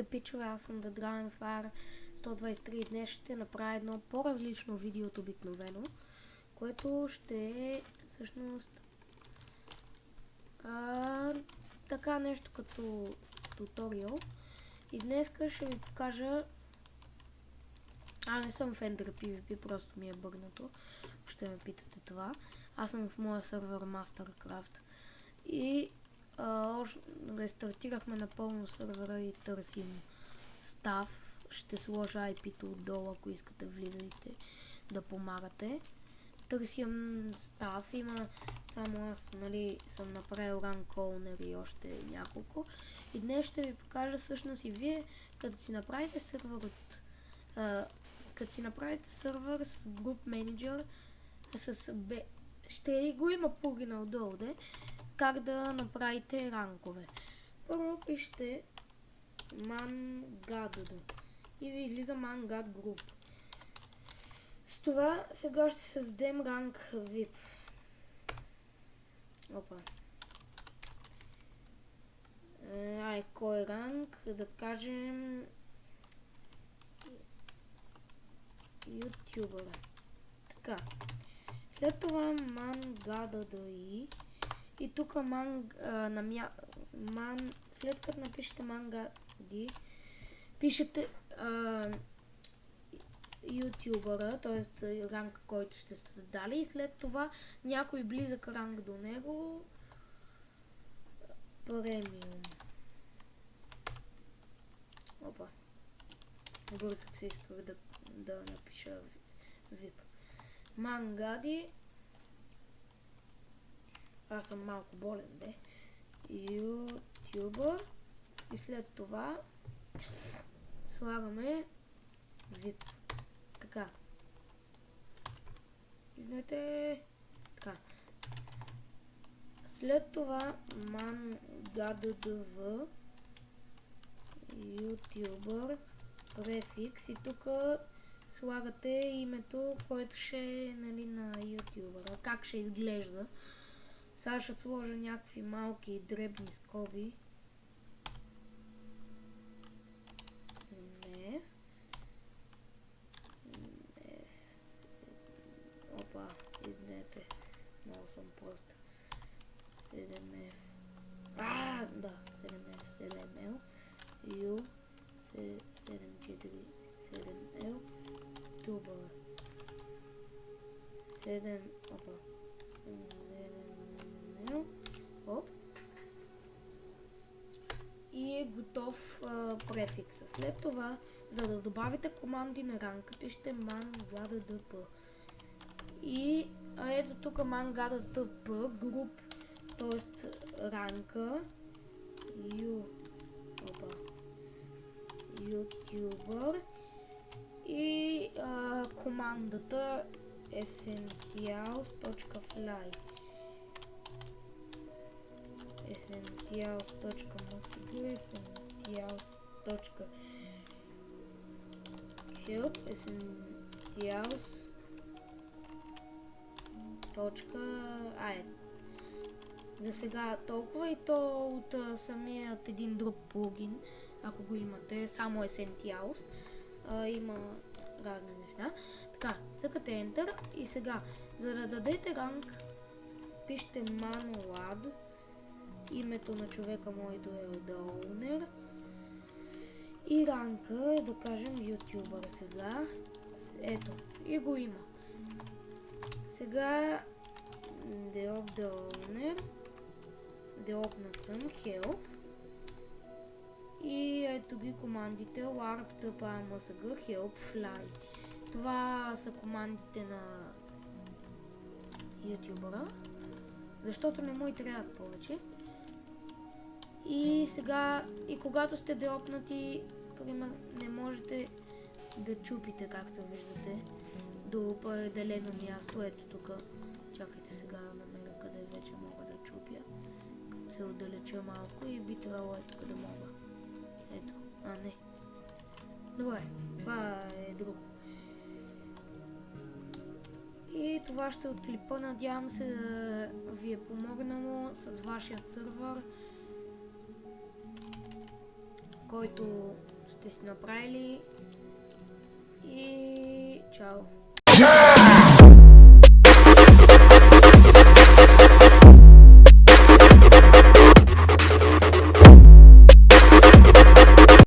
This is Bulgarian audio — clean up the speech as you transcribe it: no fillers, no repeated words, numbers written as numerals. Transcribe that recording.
Здравейте, пичове, аз съм The Dragonfire 123. Днес ще направя едно по-различно видео от обикновено, което ще е всъщност така нещо като туториал. И днеска ще ви покажа... не съм в Ender PvP, просто ми е бъгнато. Ще ме питате това. Аз съм в моя сервер Mastercraft. И рестартирахме напълно сервера и търсим став. Ще сложа IP-то отдолу, ако искате влизайте да помагате. Търсим став. Има само аз, съм направил Rank Owner и още няколко. И днес ще ви покажа всъщност и вие, като си направите сервер с Group Manager, ще го има плагина отдолу, как да направите ранкове. Първо пишете mangad и ви излиза mangad group. С това сега ще създадем ранг VIP. Опа. Кой ранг? Да кажем ютубър. Така. След това mangad.di и тук след като напишете mangad, пишете ютубъра, т.е. ранг, който сте създали, и след това някой близък ранг до него, премиум. Опа. Бърках се, исках да напиша VIP. Мангади. Аз съм малко болен, ютубър. И след това слагаме VIP. Така. Извинете. Така. След това mangadv ютубър префикс и тук слагате името, което ще е на ютубъра. Как ще изглежда. Сега ще сложа някакви малки и дребни скоби. Опа, извинете. Много съм прост. 7F. 7F, 7L. U 747L. Тубър. 7. Опа. 7L. Оп. И е готов префикса. След това, за да добавите команди на ранка, пишете mangadp. И ето тук mangadp, груп, т.е. ранка, ютубър и командата essentials.fly. essentials.help, за сега толкова, и то от самият един друг плагин, ако го имате, само Essentials, има разни неща. Така, цъкате Enter и сега, за да дадете ранг, пишете manlad, името на човека моето е The Owner и ранка е, да кажем, ютубър сега. Ето, и го има. Сега The Owner, деопнат съм, help и ето ги командите warp, tpamsg, help, fly. Това са командите на ютубъра, защото не му и трябват повече. И сега, и когато сте деопнати, примерно, не можете да чупите, както виждате, до определено място. Ето тук. Чакайте сега да намеря къде вече мога да чупя. Като се отдалеча малко и би трябвало тук да мога. Ето. Не. Добре. Това е друго. И това ще от клипа. Надявам се да ви е помогнало с вашия сървър, който сте си направили и чао!